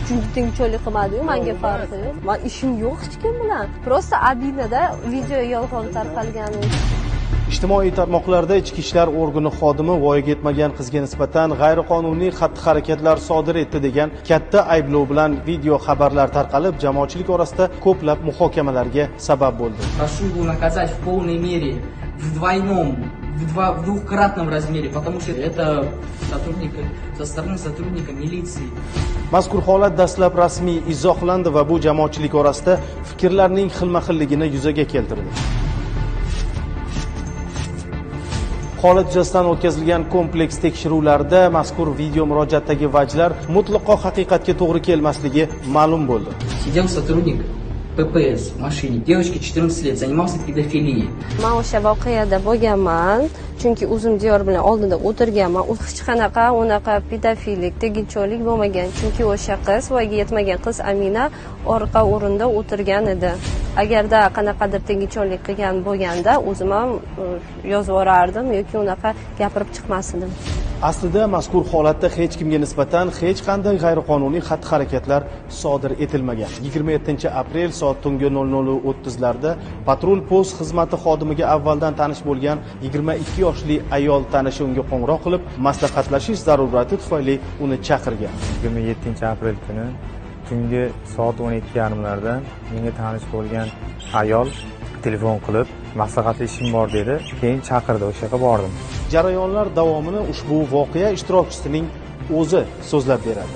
chunki tengqurlik qilmadi-yu, menga farqi yo'q. Men ishim yo'q hech kim bilan. Просто обидно-da video yolg'on tarqalgani. Ijtimoiy tarmoqlarda ichki ishlar organi xodimi voyaga yetmagan qizga nisbatan g'ayriqonuniy xatti-harakatlar sodir etdi degan katta ayblov bilan video xabarlar tarqalib, jamoatchilik orasida ko'plab muhokamalarga sabab bo'ldi. Прошу его наказать в полной мере, в двухкратном размере, потому что это со стороны сотрудника милиции. Mazkur holat dastlab rasmiy izohlandi va bu jamoatchilik orasida fikrlarning xilma-xilligini yuzaga keltirdi. Holat yuzasidan o'tkazilgan kompleks tekshiruvlarda mazkur video murojaatdagi vajlar mutlaqo haqiqatga to'g'ri kelmasligi ma'lum bo'ldi. Сидел сотрудник ППС в машине. Девочке 14 лет, занимался педофилией. Men o'sha voqeada bo'lganman, chunki o'zim diyor bilan oldinda o'tirganman. U hech qanaqa unaqa pedofilik, tegincholik bo'lmagan, chunki o'sha qiz, voyaga yetmagan qiz Amina orqa o'rinda o'tirgan edi. Agarda qanaqadir tegincholik qilgan bo'lganda, o'zim ham yozib yuborardim yoki unaqa gapirib chiqmas edim. Aslida mazkur holatda hech kimga nisbatan hech qanday g'ayriqonuniy xatti-harakatlar sodir etilmagan. 27-aprel soat tungi 00:30 larda patrul post xizmati xodimiga avvaldan tanish bo'lgan 22 yoshli ayol tanishi unga qo'ng'iroq qilib, maslahatlashish zarurati tufayli uni chaqirgan. 27-aprel kuni tungi soat 12:30larda menga tanish bo'lgan ayol telefon qilib, maslahatlashishim bor dedi. Keyin chaqirdi, o'sha yerga bordim. Jarayonlar davomini ushbu voqea ishtirokchisining o'zi so'zlab beradi.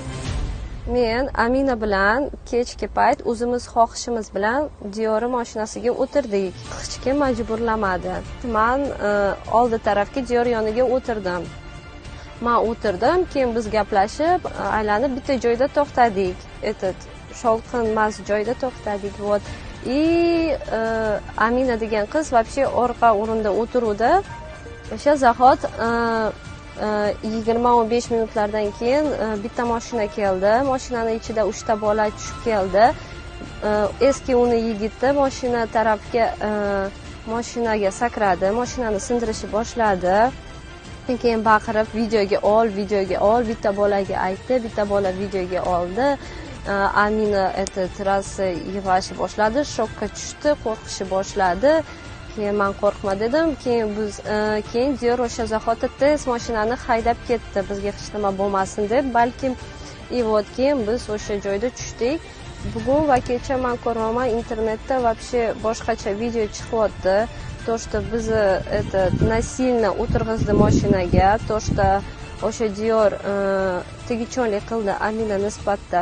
Men Amina bilan kechki payt o'zimiz xohishimiz bilan Diora mashinasiga o'tirdik. Hech kim majburlamadi. Men oldi tarafga Dior yoniga o'tirdim. Men o'tirdim, keyin biz gaplashib, aylanib bitta joyda to'xtadik. Shovqinmas joyda to'xtadik. Вот. Amina degan qiz вообще orqa o'rinda o'tiruvdi. O'sha zahot 20-15 minutlardan keyin bitta mashina keldi. Mashinaning ichida 3 ta bola tushib keldi. Eski uni yigiti mashina tarafga mashinaga sakradi, mashinani sindirishni boshladi. Keyin baqirib videoga ol, bitta bolaga aytdi, bitta bola videoga oldi. Amina rosa yig'lashni boshladi, shokka tushdi, qo'rqishni boshladi. Keyin men qo'rqma dedim. Keyin Diyor o'sha zahoti tez mashinani haydab ketdi, bizga hech nima bo'lmasin deb, balkim keyin biz o'sha joyda tushdik. Bugun va kecha men ko'rmaman, internetda вообще boshqacha video chiqyapti. То, что bizni насильно o'tirg'izdi mashinaga, то, что o'sha Diyor tegincholik qildi Amina nisbatda